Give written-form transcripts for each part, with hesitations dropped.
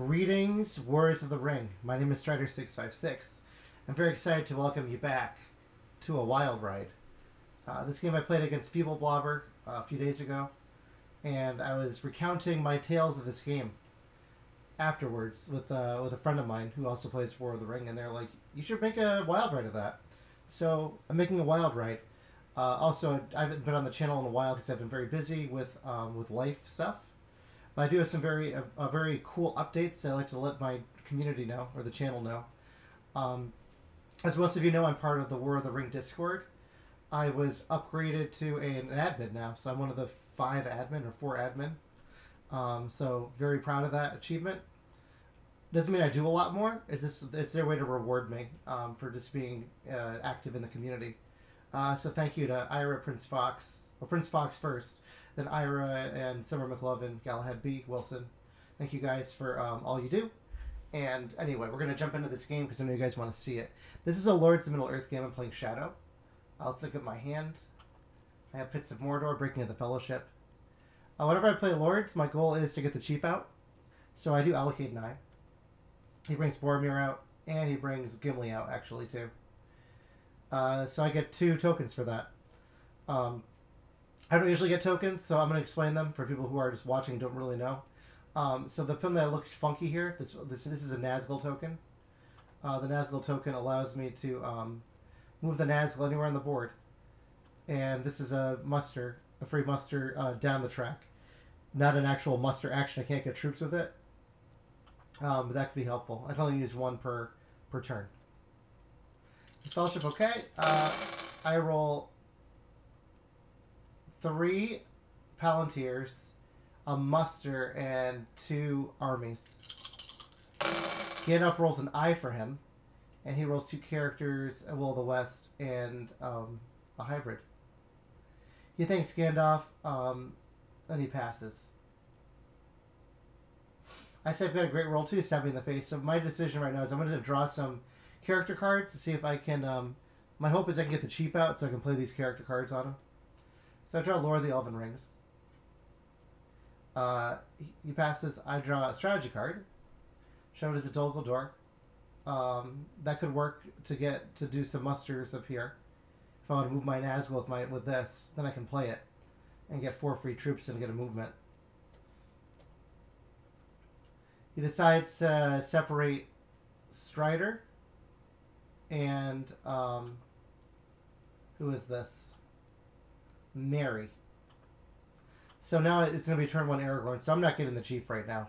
Greetings, Warriors of the Ring. My name is Strider656. I'm very excited to welcome you back to a wild ride. This game I played against Feebleblobber a few days ago, and I was recounting my tales of this game afterwards with a friend of mine who also plays War of the Ring, and they're like, you should make a wild ride of that. So I'm making a wild ride. Also, I haven't been on the channel in a while because I've been very busy with life stuff. But I do have some very cool updates that I like to let my community know, or the channel know. As most of you know, I'm part of the War of the Ring Discord. I was upgraded to an admin now, so I'm one of the 4 admin. So very proud of that achievement. Doesn't mean I do a lot more. It's their way to reward me for just being active in the community. So thank you to Ira, Prince Fox first, then Ira and Summer McLovin, Galahad B, Wilson. Thank you guys for all you do. And anyway, we're going to jump into this game because I know you guys want to see it. This is a Lords of Middle-earth game. I'm playing Shadow. Let's look at my hand. I have Pits of Mordor, Breaking of the Fellowship. Whenever I play Lords, my goal is to get the Chief out. So I do allocate an eye. He brings Boromir out, and he brings Gimli out, actually, too. So I get 2 tokens for that. I don't usually get tokens, so I'm going to explain them for people who are just watching and don't really know. So the pin that looks funky here, this is a Nazgul token. The Nazgul token allows me to move the Nazgul anywhere on the board. And this is a free muster down the track. Not an actual muster action, I can't get troops with it. But that could be helpful. I can only use 1 per turn. Fellowship, okay. I roll 3 Palantirs, a muster, and 2 armies. Gandalf rolls an eye for him, and he rolls 2 characters, a Will of the West, and a hybrid. He thanks Gandalf, and he passes. I say I've got a great roll too, stab me in the face. So my decision right now is I'm going to draw some character cards to see if I can. My hope is I can get the Chief out so I can play these character cards on him. So I draw Lord of the Elven Rings. He passes. I draw a strategy card. Shown as a Dol Guldur. That could work to do some musters up here. If I want to move my Nazgul with this, then I can play it and get 4 free troops and get a movement. He decides to separate Strider and who is this? Merry. So now it's going to be turn 1 Aragorn, so I'm not getting the Chief right now.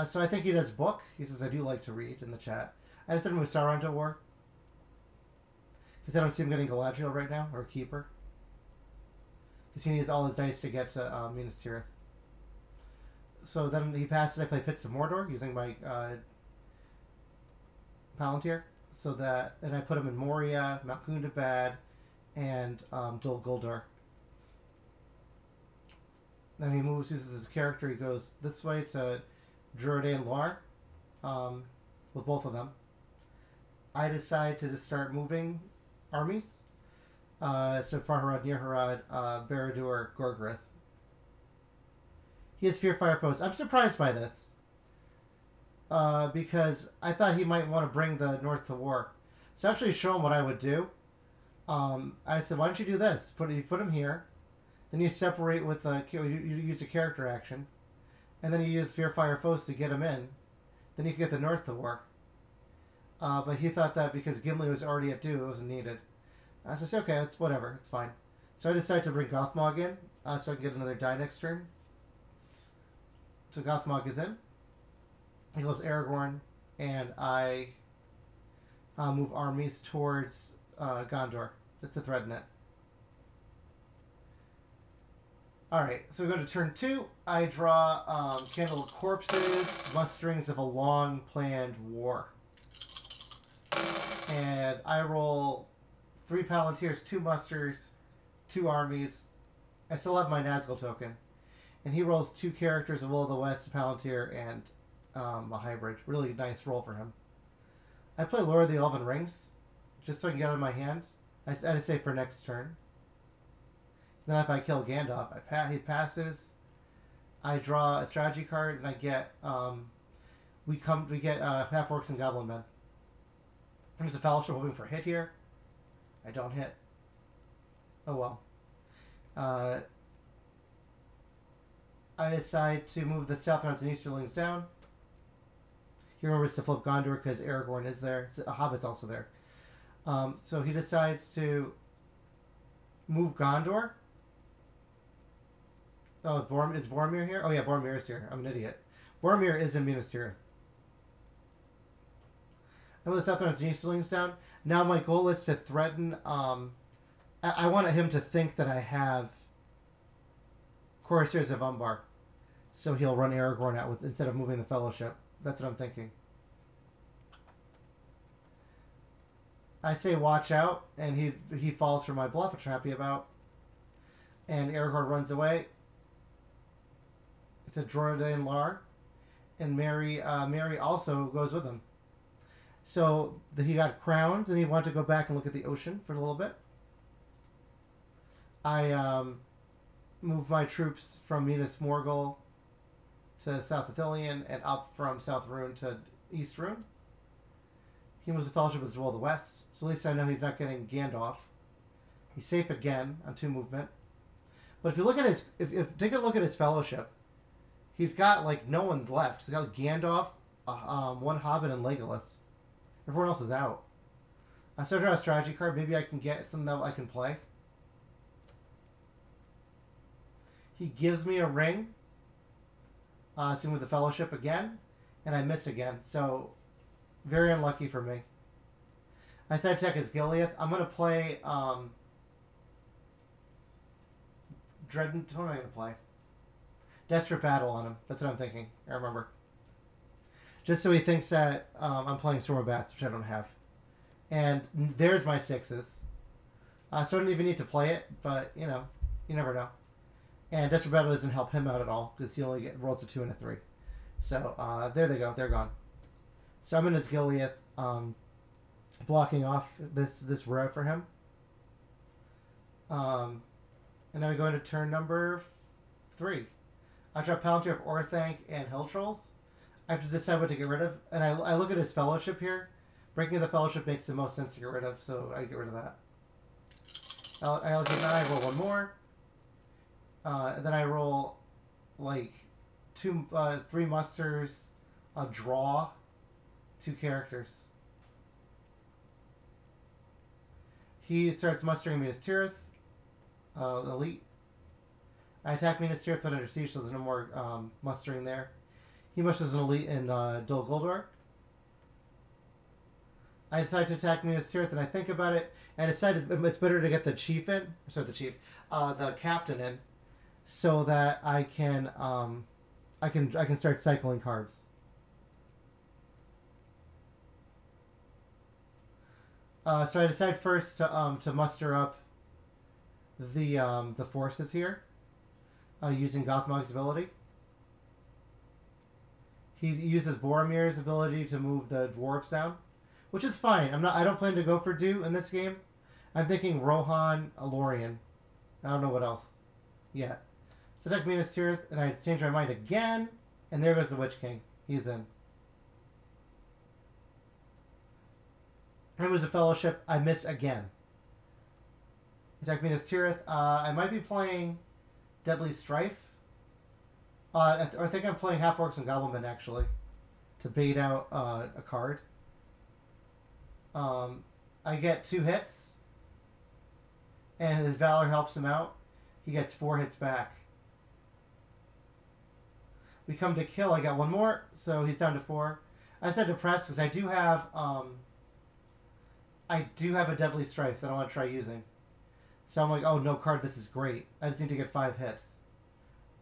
So I think he does book. He says, I do like to read in the chat. I just sent him with Sauron to war. Because I don't see him getting Galadriel right now, or Keeper. Because he needs all his dice to get to Minas Tirith. So then he passes. I play Pits of Mordor using my Palantir. So that, and I put him in Moria, Mount Gundabad, and Dol Guldur. Then he uses his character. He goes this way to Druidan Loar with both of them. I decide to just start moving armies. So Farharad, Nirharad, Barad-dûr, Gorgorith. He has Fear-Fire foes. I'm surprised by this. Because I thought he might want to bring the North to war. So actually show him what I would do. I said, why don't you do this? You put him here. Then you separate with you use a character action. And then you use Fear-Fire foes to get him in. Then you can get the North to war. But he thought that because Gimli was already at Dû, it wasn't needed. I said, okay, it's whatever, it's fine. So I decided to bring Gothmog in, so I can get another die next turn. So Gothmog is in. He goes Aragorn, and I move armies towards Gondor. It's a thread net. Alright, so we go to turn 2. I draw Candle of Corpses, musterings of a long-planned war. And I roll 3 Palantirs, 2 musters, 2 armies. I still have my Nazgul token. And he rolls 2 characters, a Will of the West, a Palantir, and a hybrid. Really nice roll for him. I play Lord of the Elven Rings, just so I can get it in my hand. I say for next turn. So then if I kill Gandalf, he passes. I draw a strategy card, and I get we get half orcs and goblin men. There's a fellowship hoping for a hit here. I don't hit. Oh well. I decide to move the Southrons and Easterlings down. He remembers to flip Gondor because Aragorn is there. A Hobbit's also there. So he decides to move Gondor. Oh, is Boromir here? Oh yeah, Boromir is here. I'm an idiot. Boromir is in Minas Tirith. I move the Southrons and Easterlings down. Now my goal is to threaten... I want him to think that I have Corsairs of Umbar. So he'll run Aragorn out with instead of moving the Fellowship. That's what I'm thinking. I say watch out, and he falls for my bluff, which I'm happy about. And Aragorn runs away to Jordan Lar, and Mary also goes with him. So he got crowned, and he wanted to go back and look at the ocean for a little bit. I move my troops from Minas Morgul to South Ithilien and up from South Rune to East Rune. He moves the Fellowship as well to the west, so at least I know he's not getting Gandalf. He's safe again on 2 movement. But if you look at his, if take a look at his Fellowship, he's got like no one left. He's got Gandalf, 1 Hobbit, and Legolas. Everyone else is out. I started out a strategy card. Maybe I can get something that I can play. He gives me a ring. Same with the Fellowship again, and I miss again. So very unlucky for me. I said attack as Gileath. I'm gonna play Dreadnought. What am I gonna play? Desperate Battle on him. That's what I'm thinking. I remember. Just so he thinks that I'm playing Storm of Bats, which I don't have. And there's my 6s. So I don't even need to play it, but you know, you never know. And Desperate Battle doesn't help him out at all because he only rolls a 2 and a 3. So there they go. They're gone. So I'm in his Gileath, blocking off this route for him. And now we go into turn number 3. I draw Palantir of Orthanc and Hill Trolls. I have to decide what to get rid of. And I look at his Fellowship here. Breaking the Fellowship makes the most sense to get rid of, so I get rid of that. I'll get 9, I roll 1 more. And then I roll like 3 musters, a draw, 2 characters. He starts mustering Minas Tirith, elite. I attack Minas Tirith, put under siege, so there's no more mustering there. He musters an elite in Dol Guldur. I decide to attack Minas Tirith, and I think about it, and I decide it's better to get the chief in, the captain in, so that I can start cycling cards. So I decide first to muster up the forces here, using Gothmog's ability. He uses Boromir's ability to move the dwarves down, which is fine. I don't plan to go for Do in this game. I'm thinking Rohan, Lorien. I don't know what else yet. So attack Minas Tirith, and I change my mind again, and there goes the Witch King. He's in. It was a Fellowship. I miss again. Attack Minas Tirith. I might be playing Deadly Strife. I think I'm playing Half Orcs and Goblin Men, actually, to bait out a card. I get 2 hits, and his Valor helps him out. He gets 4 hits back. We come to kill. I got 1 more, so he's down to 4. I said to press because I do have a Deadly Strife that I want to try using. So I'm like, oh, no card, this is great. I just need to get 5 hits.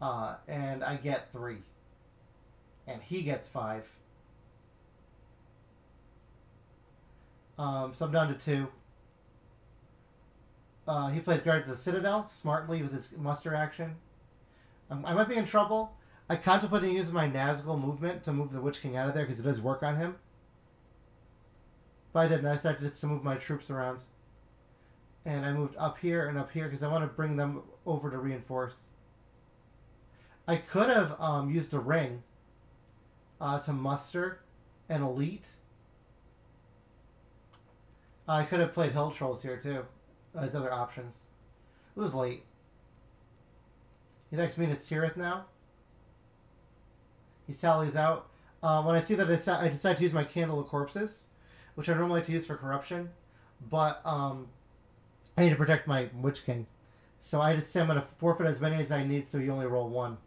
And I get 3. And he gets 5. So I'm down to 2. He plays Guards of the Citadel smartly with his muster action. I might be in trouble. I contemplated using my Nazgul movement to move the Witch King out of there because it does work on him. But I didn't. I decided just to move my troops around. And I moved up here and up here because I want to bring them over to reinforce. I could have used a ring to muster an elite. I could have played Hill Trolls here too as other options. It was late. He next Minas Tirith now. He sallies out. When I see that I decide to use my Candle of Corpses, which I normally like to use for corruption, but I need to protect my Witch King. So I just say I'm going to forfeit as many as I need so you only roll one.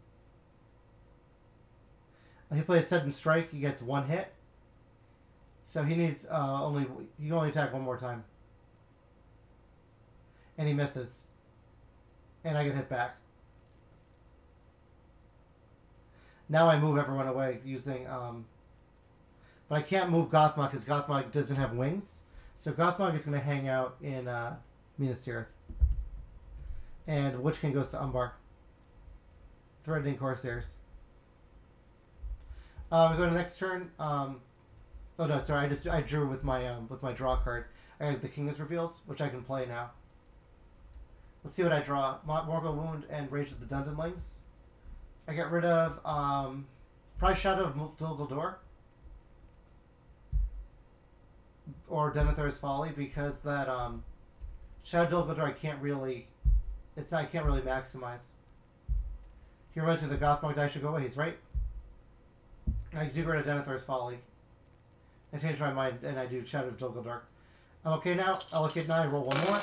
He plays Sudden Strike, he gets one hit. So he needs he can only attack one more time. And he misses. And I get hit back. Now I move everyone away using but I can't move Gothmog because Gothmog doesn't have wings. So Gothmog is going to hang out in Minas Tirith. And Witch King goes to Umbar. Threatening Corsairs. We go to the next turn. Oh no, sorry. I drew with my draw card. The King is revealed, which I can play now. Let's see what I draw. Morgul Wound and Rage of the Dundenlings. I get rid of probably Shadow of Dol Guldur or Denethor's Folly because that Shadow of Dol Guldur I can't really maximize. He reminds me the Gothmog die should go away. He's right. I do get rid of Denethor's Folly. I change my mind and I do Shadow of Dol Guldur. I'm okay now. Allocate 9. Roll one more.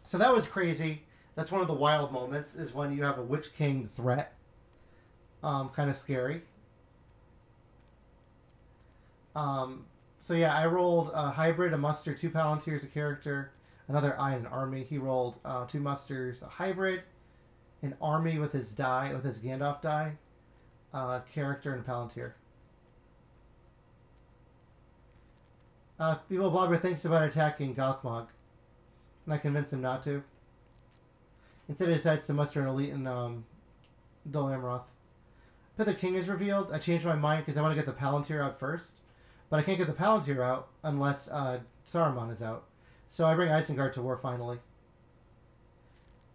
So that was crazy. That's one of the wild moments is when you have a Witch King threat. Kind of scary. So yeah, I rolled a hybrid, a muster, 2 Palantirs, a character, another eye, and an army. He rolled 2 musters, a hybrid, an army with his die, with his Gandalf die, character, and a Palantir. Feebleblobber thinks about attacking Gothmog, and I convince him not to. Instead, he decides to muster an elite in Dol Amroth. But the King is revealed. I changed my mind because I want to get the Palantir out first. But I can't get the Palantir out unless Saruman is out. So I bring Isengard to war finally.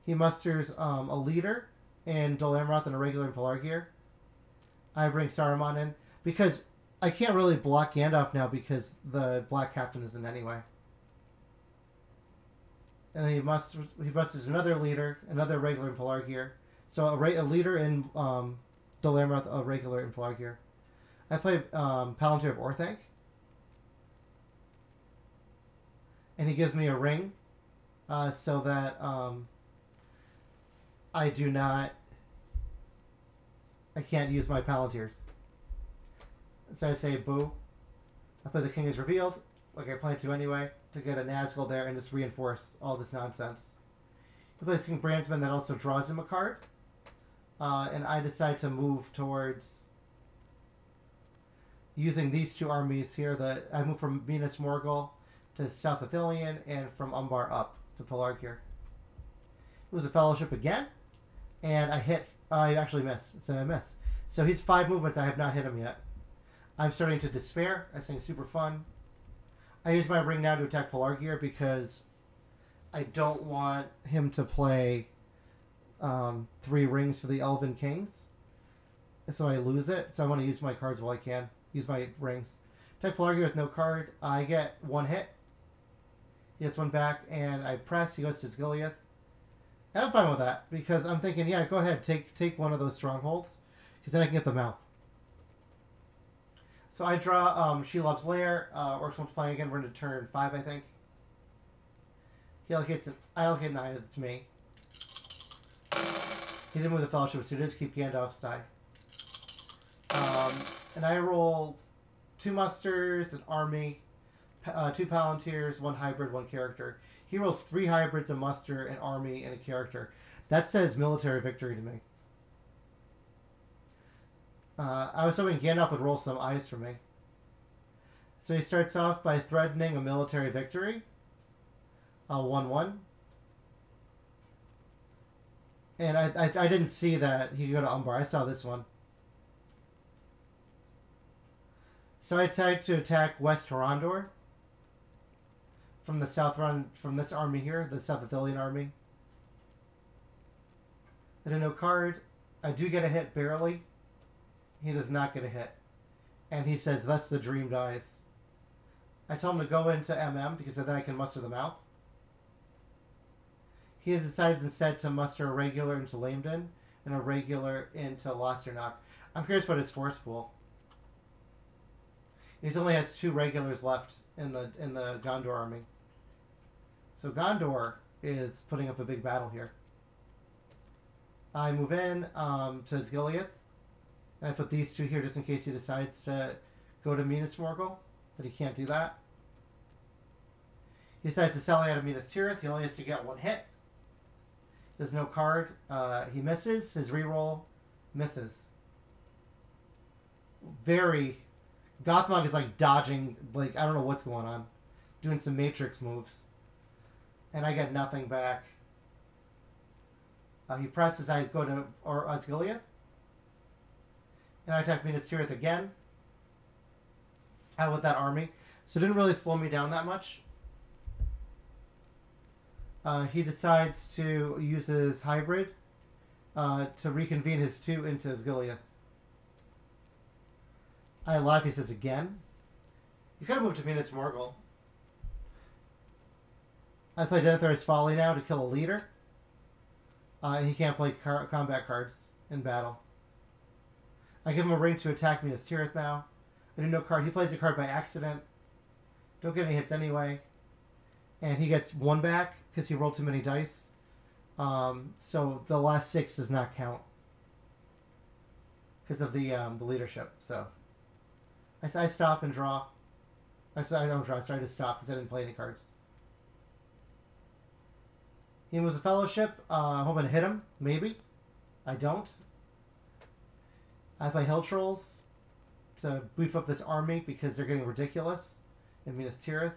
He musters a leader in Dol Amroth and a regular in Pelargir. I bring Saruman in because I can't really block Gandalf now because the Black Captain isn't anyway. And then he musters another leader, another regular in Pelargir. So a leader in Dol Amroth, a regular in Pelargir. I play Palantir of Orthanc. And he gives me a ring so that I can't use my Palantirs. So I say boo. I play the King is revealed, like I plan to anyway, to get a Nazgul there and just reinforce all this nonsense. He plays King Brandsman that also draws him a card. And I decide to move towards using these 2 armies here. I move from Minas Morgul to South Ithilien and from Umbar up to Pelargir. It was a Fellowship again, and I actually miss, so I miss. So he's 5 movements, I have not hit him yet. I'm starting to despair. I think super fun. I use my ring now to attack Pelargir because I don't want him to play 3 rings for the Elven Kings. So I lose it. So I want to use my cards while I can. Use my rings. Attack Pelargir with no card. I get 1 hit. He gets 1 back, and I press. He goes to Gileath. And I'm fine with that, because I'm thinking, yeah, go ahead, take one of those strongholds, because then I can get the mouth. So I draw Shelobb's Lair. Orcs won't playing again. We're into turn 5, I think. I allocate an eye. It's me. He didn't move the Fellowship, so he does keep Gandalf's die. And I roll 2 musters, an army, 2 Palantirs, 1 hybrid, 1 character. He rolls 3 hybrids, a muster, an army, and a character. That says military victory to me. I was hoping Gandalf would roll some eyes for me. So he starts off by threatening a military victory. 1-1. And I didn't see that he could go to Umbar. I saw this one. So I tried to attack West Horondor from the south run from this army here, the South Ithilien army. I did no card. I do get a hit barely. He does not get a hit. And he says, thus the dream dies. I tell him to go into MM because then I can muster the mouth. He decides instead to muster a regular into Lamedon and a regular into Losternock. I'm curious about his force pool. He only has 2 regulars left in the Gondor army. So Gondor is putting up a big battle here. I move in to Osgiliath, and I put these 2 here just in case he decides to go to Minas Morgul, but he can't do that. He decides to sally out of Minas Tirith. He only has to get 1 hit. There's no card. He misses. His reroll misses. Very... Gothmog is like dodging, like, I don't know what's going on. Doing some Matrix moves. And I get nothing back. He presses, I go to Osgiliath. And I attack Minas Tirith again. With that army. So it didn't really slow me down that much. He decides to use his hybrid to reconvene his 2 into Osgiliath. I laugh, he says again. You could have moved to Minas Morgul. I play Denethor's Folly now to kill a leader. And he can't play combat cards in battle. I give him a ring to attack Minas Tirith now. I do no card. He plays a card by accident. Don't get any hits anyway. And he gets 1 back because he rolled too many dice. So the last 6 does not count because of the leadership. So I stop and draw. Actually, I don't draw. Sorry, I just stop because I didn't play any cards. He moves the Fellowship. I'm hoping to hit him. Maybe. I don't. I play Hill Trolls to beef up this army because they're getting ridiculous in Minas Tirith.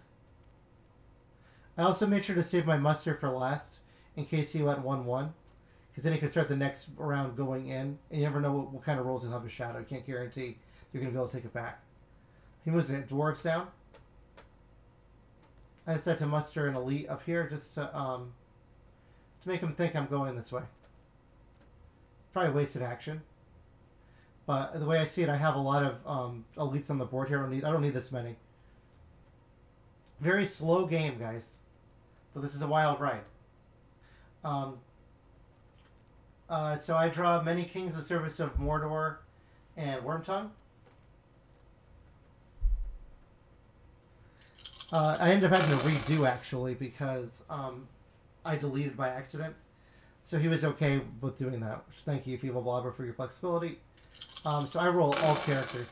I also made sure to save my muster for last in case he went 1-1. Because then he can start the next round going in. And you never know what kind of rolls he'll have a shadow. You can't guarantee you're going to be able to take it back. He moves the Dwarves down. I decided to muster an elite up here just to make him think I'm going this way. Probably wasted action. But the way I see it, I have a lot of elites on the board here. I don't need this many. Very slow game, guys. But this is a wild ride. So I draw many kings in the service of Mordor and Wormtongue. I ended up having to redo, actually, because I deleted by accident. So he was okay with doing that. Thank you, Feebleblobber, for your flexibility. So I roll all characters.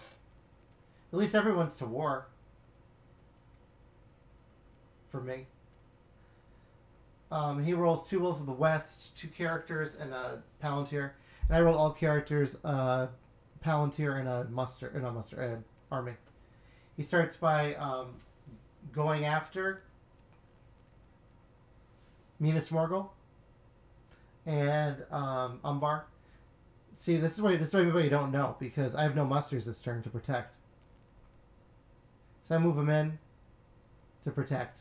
At least everyone's to war. For me. He rolls 2 Wills of the West, 2 characters, and a Palantir. And I rolled all characters, Palantir, and an army. He starts by going after Minas Morgul and Umbar. See, this is what everybody don't know, because I have no musters this turn to protect. So I move him in to protect.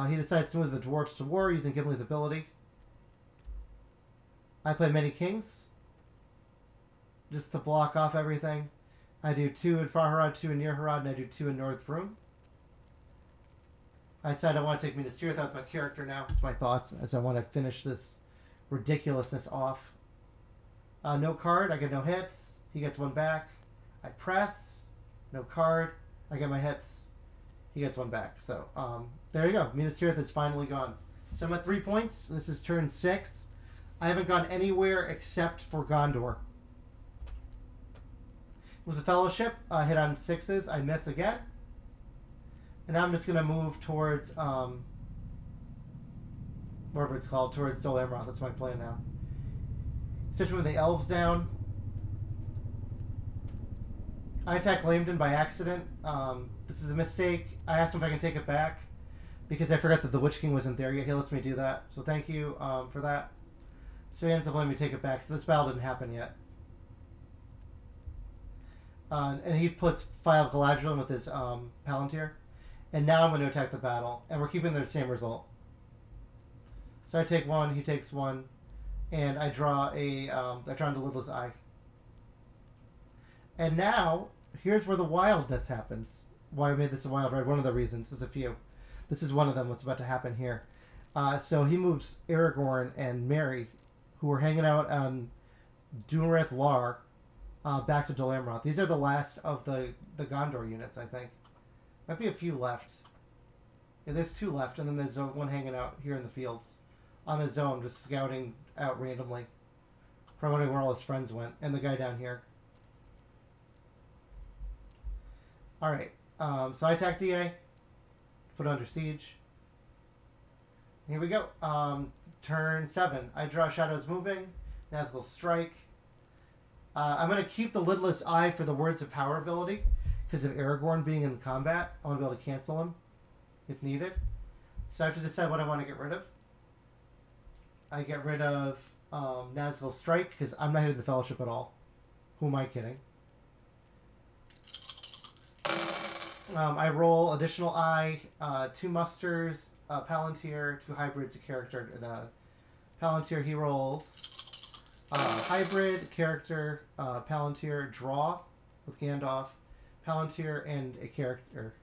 He decides to move the dwarves to war using Gimli's ability. I play many kings just to block off everything. I do 2 in Far Harad, 2 in Near Harad, and I do 2 in North Vroom. I decided I want to take Minas Tirith out with my character now. It's my thoughts as I want to finish this ridiculousness off. No card. I get no hits. He gets 1 back. I press. No card. I get my hits. He gets 1 back. So, there you go. Minas Tirith is finally gone. So I'm at 3 points. This is turn 6. I haven't gone anywhere except for Gondor. It was a Fellowship. I hit on 6s. I miss again. And now I'm just going to move towards, whatever it's called, towards Dol Amroth. That's my plan now. Especially with the elves down. I attack Lamedon by accident. This is a mistake. I asked him if I can take it back because I forgot that the Witch King wasn't there yet. He lets me do that. So thank you for that. So he ends up letting me take it back. So this battle didn't happen yet. And he puts File Galadriel with his Palantir. And now I'm going to attack the battle. And we're keeping the same result. So I take 1, he takes 1. And I draw I draw into Lidla's Eye. And now, here's where the wildness happens. Why I made this a wild ride, one of the reasons, there's a few. This is one of them, what's about to happen here. So he moves Aragorn and Merry, who were hanging out on Dunrath Lar, back to Dol Amroth. These are the last of the Gondor units, I think. Might be a few left. Yeah, there's 2 left, and then there's one hanging out here in the fields. On his own, just scouting out randomly. Probably wondering where all his friends went. And the guy down here. Alright, so I attack DA. Put under siege. Here we go. Turn 7. I draw Shadows Moving. Nazgul Strike. I'm going to keep the Lidless Eye for the Words of Power ability. Because of Aragorn being in combat. I want to be able to cancel him. If needed. So I have to decide what I want to get rid of. I get rid of Nazgul Strike. Because I'm not hitting the Fellowship at all. Who am I kidding? I roll additional eye, 2 musters, a Palantir, 2 hybrids, a character, and a Palantir. He rolls hybrid, character, Palantir, draw with Gandalf, Palantir, and a character.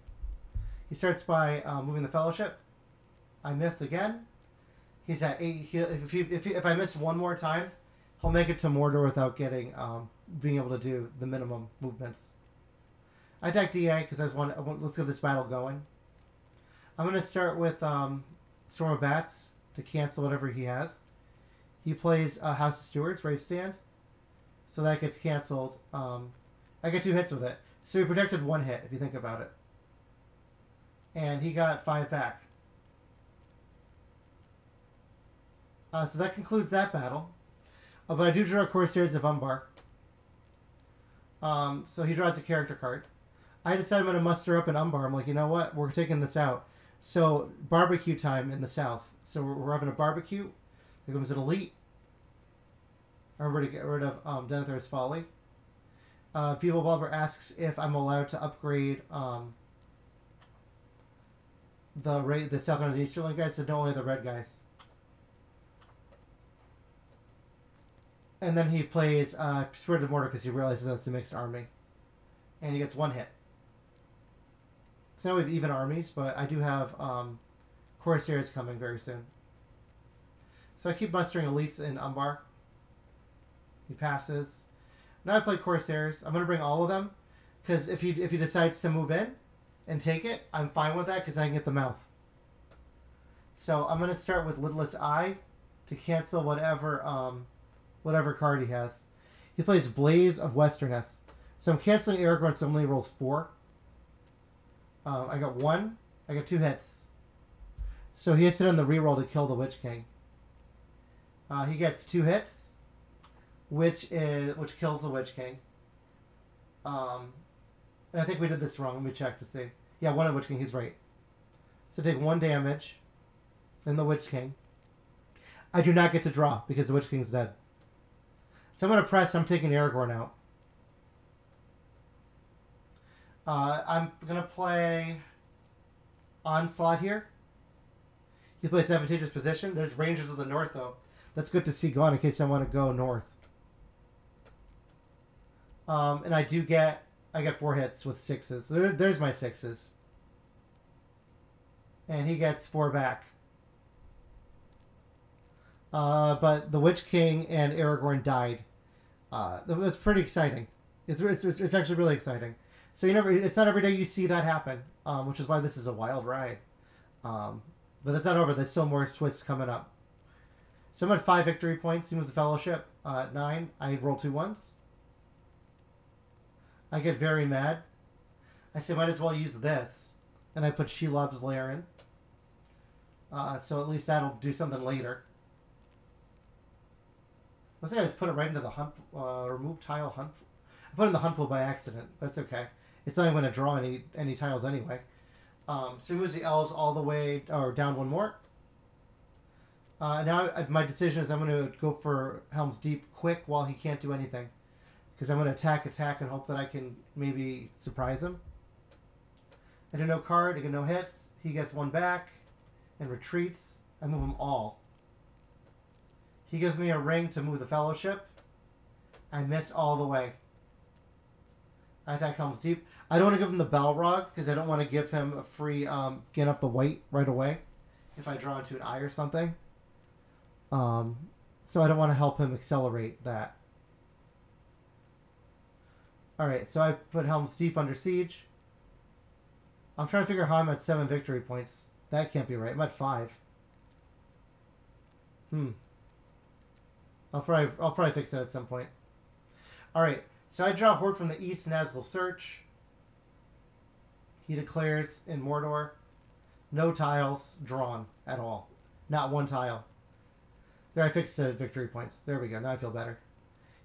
He starts by moving the Fellowship. I miss again. He's at 8. If I miss one more time, he'll make it to Mordor without getting being able to do the minimum movements. I attack DA because let's get this battle going. I'm going to start with Storm of Bats to cancel whatever he has. He plays House of Stewards, Rave Stand. So that gets canceled. I get 2 hits with it. So he protected 1 hit, if you think about it. And he got 5 back. So that concludes that battle. But I do draw Corsairs of Umbar. So he draws a character card. I decide I'm going to muster up an Umbar. I'm like, you know what? We're taking this out. So, barbecue time in the south. So, we're having a barbecue. There comes an elite. I remember to get rid of Denethor's Folly. Feebleblobber asks if I'm allowed to upgrade the Southern and Easterland guys, so don't only the red guys. And then he plays Spirit of Mortar because he realizes that's a mixed army. And he gets 1 hit. So now we have even armies, but I do have Corsairs coming very soon. So I keep mustering elites in Umbar. He passes. Now I play Corsairs. I'm going to bring all of them, because if he decides to move in and take it, I'm fine with that because I can get the mouth. So I'm going to start with Lidless Eye to cancel whatever card he has. He plays Blaze of Westerness. So I'm canceling Aragorn, so only rolls 4. I got 1. I got 2 hits. So he has to hit on the reroll to kill the Witch King. He gets 2 hits, which kills the Witch King. And I think we did this wrong. Let me check to see. Yeah, 1 of Witch King. He's right. So take 1 damage in the Witch King. I do not get to draw because the Witch King's dead. So I'm going to press. I'm taking Aragorn out. I'm going to play Onslaught here. He plays Advantageous Position. There's Rangers of the North, though. That's good to see gone in case I want to go north. And I get 4 hits with 6s. There's my 6s. And he gets 4 back. But the Witch King and Aragorn died. It was pretty exciting. It's actually really exciting. So it's not every day you see that happen, which is why this is a wild ride. But that's not over. There's still more twists coming up. So I'm at 5 victory points. He moves the Fellowship at 9. I roll 2 1s. I get very mad. I say might as well use this, and I put Shelob's Lair in. So at least that'll do something later. Let's say I just put it right into the hunt. Remove tile hunt. I put it in the hunt pool by accident. That's okay. It's not even going to draw any tiles anyway. So he moves the elves all the way, or down 1 more. Now my decision is I'm going to go for Helm's Deep quick while he can't do anything. Because I'm going to attack, and hope that I can maybe surprise him. I do no card, I get no hits. He gets 1 back and retreats. I move them all. He gives me a ring to move the Fellowship. I miss all the way. I attack Helm's Deep. I don't want to give him the Balrog because I don't want to give him a free get up the weight right away if I draw into an eye or something. So I don't want to help him accelerate that. Alright, so I put Helm's Deep under siege. I'm trying to figure out how I'm at 7 victory points. That can't be right. I'm at 5. I'll probably fix that at some point. Alright, so I draw Horde from the east, Nazgul Search. He declares in Mordor. No tiles drawn at all. Not one tile. There, I fixed the victory points. There we go. Now I feel better.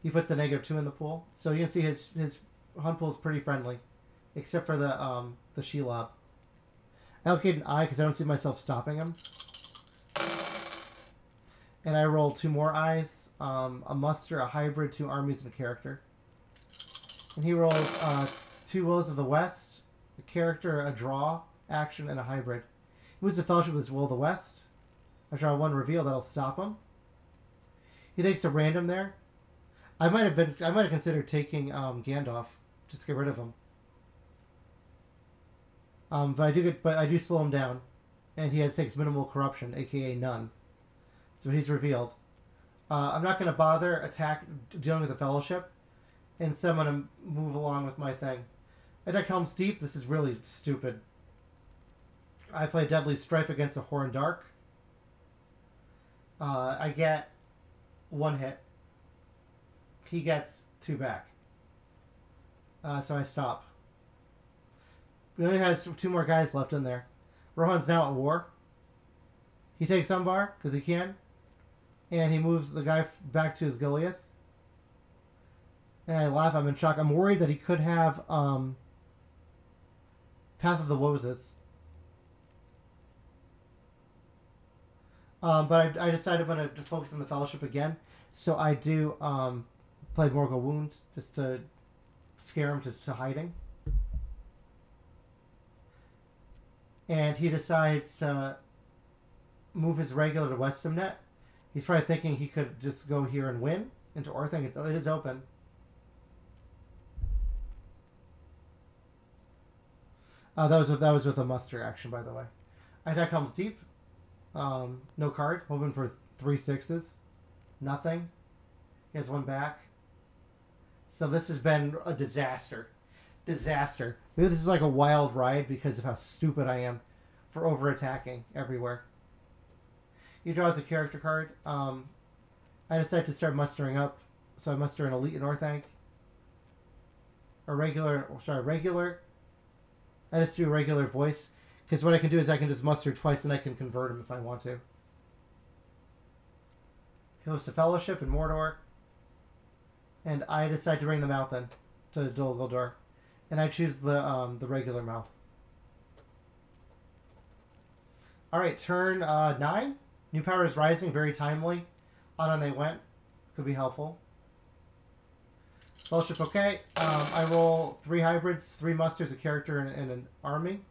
He puts a -2 in the pool. So you can see his hunt pool is pretty friendly. Except for the Shelob. I allocate an eye because I don't see myself stopping him. And I roll 2 more eyes. A muster, a hybrid, 2 armies, and a character. And he rolls 2 Wills of the West, a character, a draw, action, and a hybrid. He moves the Fellowship with his Will of the West. I draw 1 reveal that'll stop him. He takes a random there. I might have considered taking Gandalf just to get rid of him. But I do slow him down, and he takes minimal corruption, aka none. So he's revealed. I'm not going to bother dealing with the Fellowship. Instead, I'm going to move along with my thing. I deck Helm's Deep. This is really stupid. I play Deadly Strife against a Horn Dark. I get 1 hit. He gets 2 back. So I stop. He only has 2 more guys left in there. Rohan's now at war. He takes Umbar because he can. And he moves the guy back to his Goliath. And I laugh. I'm in shock. I'm worried that he could have Path of the Woses. But I decided I'm going to focus on the Fellowship again. So I do play Morgul Wound just to scare him to hiding. And he decides to move his regular to Westamnet. He's probably thinking he could just go here and win into Orthanc. It is open. That was with a muster action, by the way. I attack Helm's Deep. No card. Hoping for 3 6s. Nothing. He has 1 back. So this has been a disaster. Disaster. Maybe this is like a wild ride because of how stupid I am for over-attacking everywhere. He draws a character card. I decide to start mustering up. So I muster an Elite in Orthanc. Regular. I just do a regular voice. Because what I can do is I can just muster twice and I can convert him if I want to. He hosts a Fellowship in Mordor. And I decide to bring the mouth in to Dol Guldur. And I choose the regular mouth. Alright, turn 9. New Power is Rising, very timely. On they went. Could be helpful. Fellowship, okay. I roll 3 hybrids, 3 musters, a character, and an army.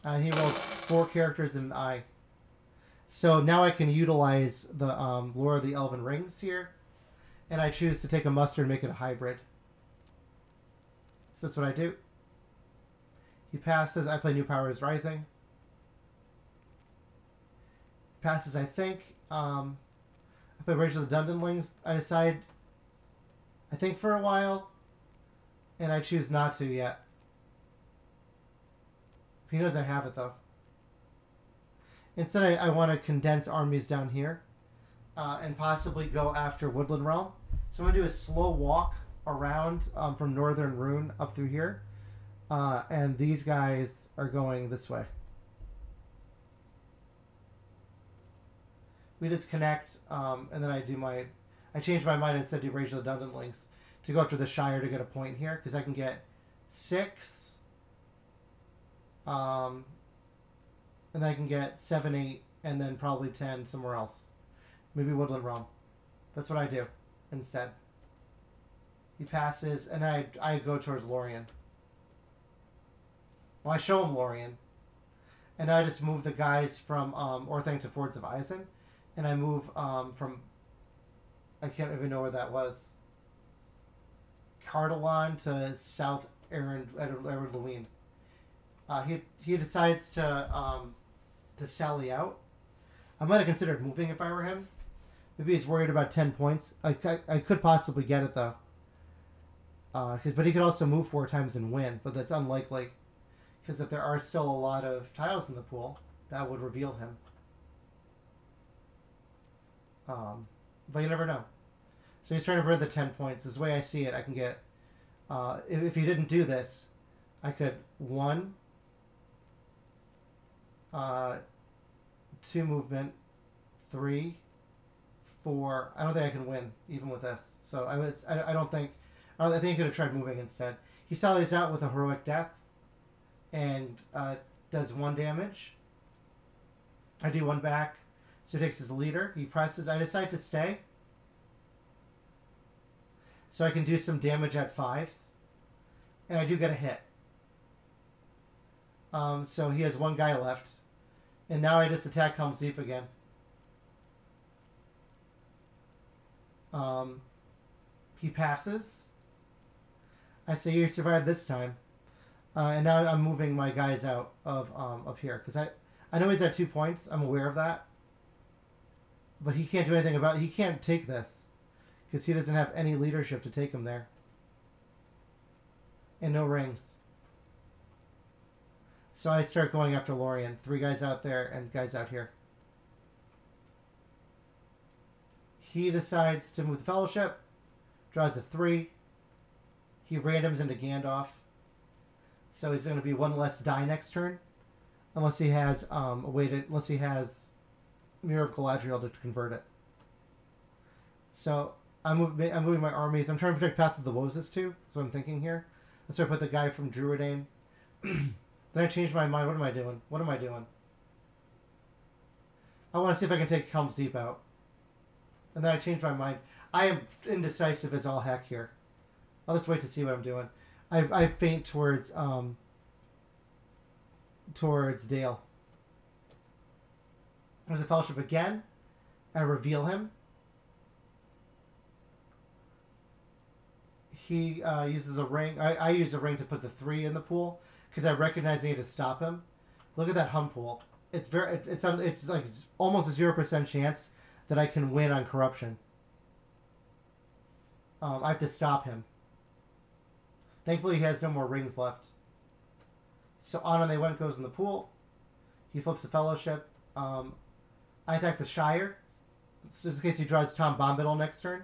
And he rolls 4 characters and an eye. So now I can utilize the Lore of the Elven Rings here. And I choose to take a muster and make it a hybrid. So that's what I do. He passes. I play New Power is Rising. Passes, I think. I play Rage of the Dundenlings. I decide, I think for a while. And I choose not to yet. He knows I have it, though. Instead, I want to condense armies down here. And possibly go after Woodland Realm. So I'm going to do a slow walk around from Northern Rune up through here. And these guys are going this way. We just connect, and then I change my mind instead to Rage of the Dundenlings to go up to the Shire to get a point here, because I can get 6, and then I can get 7, 8, and then probably 10 somewhere else. Maybe Woodland Realm. That's what I do instead. He passes, and I go towards Lorien. Well, I show him Lorien. And I just move the guys from Orthanc to Fords of Isen. And I move from I can't even know where that was. Cardalon to South Edward Lewin. He decides to sally out. I might have considered moving if I were him. Maybe he's worried about 10 points. I could possibly get it though. But he could also move 4 times and win, but that's unlikely. Because if there are still a lot of tiles in the pool, that would reveal him. But you never know. So he's trying to burn the 10 points. This way I see it, I can get... if he didn't do this, I could 1, 2 movement, 3, 4. I don't think I can win even with this. So I think he could have tried moving instead. He sallies out with a heroic death and does 1 damage. I do 1 back. So he takes his leader. He presses. I decide to stay. So I can do some damage at 5s. And I do get a hit. So he has 1 guy left. And now I just attack Helm's Deep again. He passes. I say you survived this time. And now I'm moving my guys out of here. Because I know he's at 2 points. I'm aware of that. But he can't do anything about it. He can't take this. Because he doesn't have any leadership to take him there. And no rings. So I start going after Lorien. 3 guys out there and guys out here. He decides to move the Fellowship. Draws a 3. He randoms into Gandalf. So he's going to be 1 less die next turn. Unless he has unless he has Mirror of Galadriel to convert it. So I'm moving my armies. I'm trying to protect Path of the Woses too. So I'm thinking here. So I put the guy from Druidane. Then I changed my mind. What am I doing? What am I doing? I want to see if I can take Helm's Deep out. And then I changed my mind. I am indecisive as all heck here. I'll just wait to see what I'm doing. I faint towards Dale. There's a Fellowship again. I reveal him. He uses a ring. I use a ring to put the 3 in the pool because I recognize I need to stop him. Look at that hum pool. It's like almost a 0% chance that I can win on corruption. I have to stop him. Thankfully, he has no more rings left. So on and they went goes in the pool. He flips the Fellowship. I attack the Shire. So in case he draws Tom Bombadil next turn.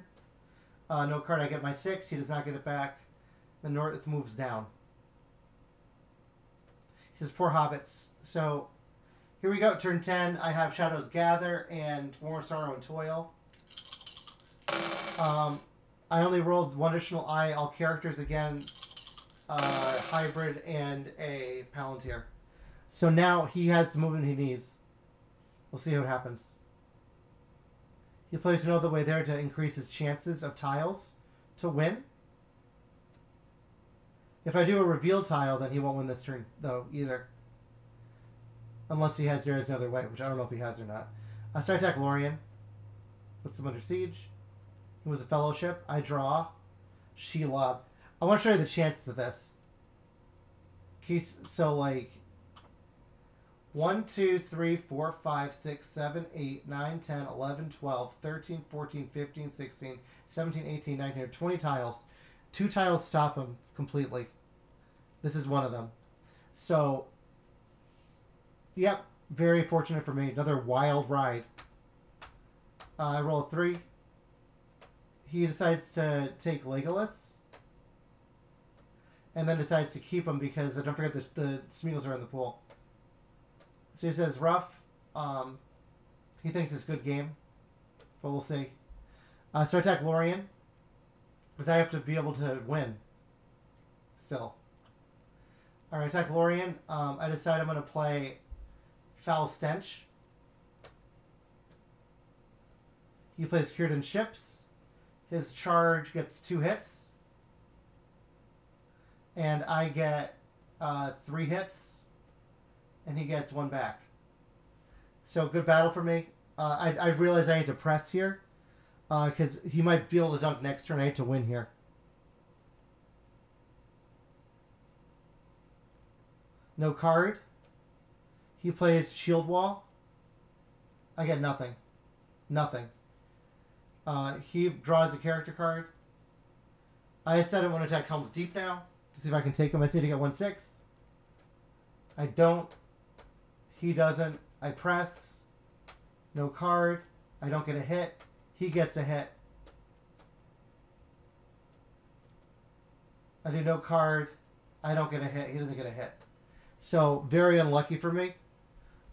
No card. I get my 6. He does not get it back. The North moves down. He says, poor hobbits. So here we go. Turn 10. I have Shadows Gather and War, Sorrow, and Toil. I only rolled 1 additional eye. All characters again. Hybrid and a Palantir. So now he has the movement he needs. We'll see what happens. He plays No Other Way There to increase his chances of tiles to win. If I do a reveal tile, then he won't win this turn, though, either. Unless he has There Is Another Way, which I don't know if he has or not. I start attack Lorien. Puts them under siege. He was a Fellowship. I draw. Shelob. I want to show you the chances of this. So, like, 1, 2, 3, 4, 5, 6, 7, 8, 9, 10, 11, 12, 13, 14, 15, 16, 17, 18, 19, 20 tiles. 2 tiles stop him completely. This is one of them. So, yep, very fortunate for me. Another wild ride. I roll a 3. He decides to take Legolas. And then decides to keep him because, don't forget, the Smeagol's are in the pool. So he says, rough. He thinks it's a good game. But we'll see. So I attack Lorien. Because I have to be able to win. Still. Alright, attack Lorien. I decide I'm going to play Foul Stench. He plays Círdan Ships. His charge gets 2 hits. And I get 3 hits. And he gets 1 back. So good battle for me. I realize I need to press here. Because he might be able to dunk next turn. I hate to win here. No card. He plays Shield Wall. I get nothing. Nothing. He draws a character card. I said I want to attack Helm's Deep now to see if I can take him. I just need to get 1/6. I don't. He doesn't. I press. No card. I don't get a hit. He gets a hit. I do no card. I don't get a hit. He doesn't get a hit. So very unlucky for me.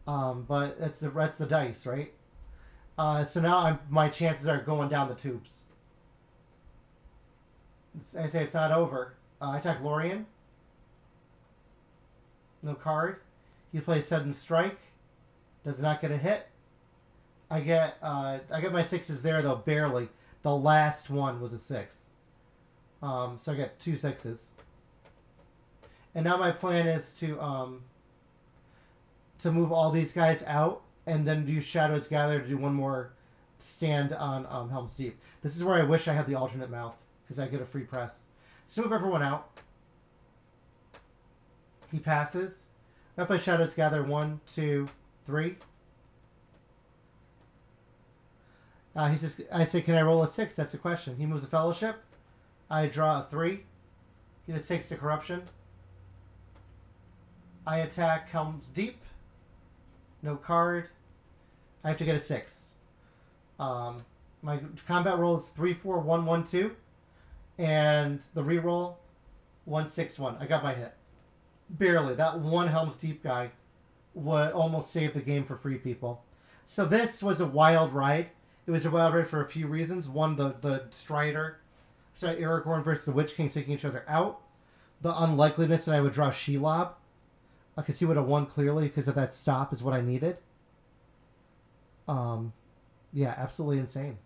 But that's the dice, right? So now my chances are going down the tubes. I say it's not over. I attack Lorien. No card. He plays Sudden Strike. Does not get a hit. I get my 6s there though, barely. The last one was a 6. So I get 2 6s. And now my plan is to move all these guys out and then use Shadows Gather to do one more stand on Helm's Deep. This is where I wish I had the alternate mouth, because I get a free press. So move everyone out. He passes. I play Shadows Gather 1, 2, 3. He says, I say, can I roll a 6? That's the question. He moves a Fellowship. I draw a 3. He just takes the Corruption. I attack Helm's Deep. No card. I have to get a 6. My combat roll is 3, 4, 1, 1, 2. And the reroll, 1, 6, 1. I got my hit. Barely. That one Helm's Deep guy would almost save the game for free people. So this was a wild ride. It was a wild ride for a few reasons. One, the Strider, sorry, Aragorn versus the Witch King taking each other out. The unlikeliness that I would draw Shelob, because he would have won clearly because of that stop is what I needed. Yeah, absolutely insane.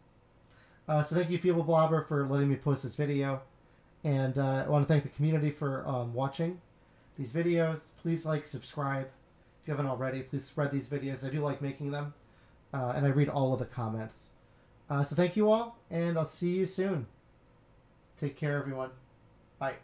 So thank you, Feebleblobber, for letting me post this video. And I want to thank the community for watching these videos. Please like, subscribe. If you haven't already, please spread these videos. I do like making them. And I read all of the comments. So thank you all, and I'll see you soon. Take care, everyone. Bye.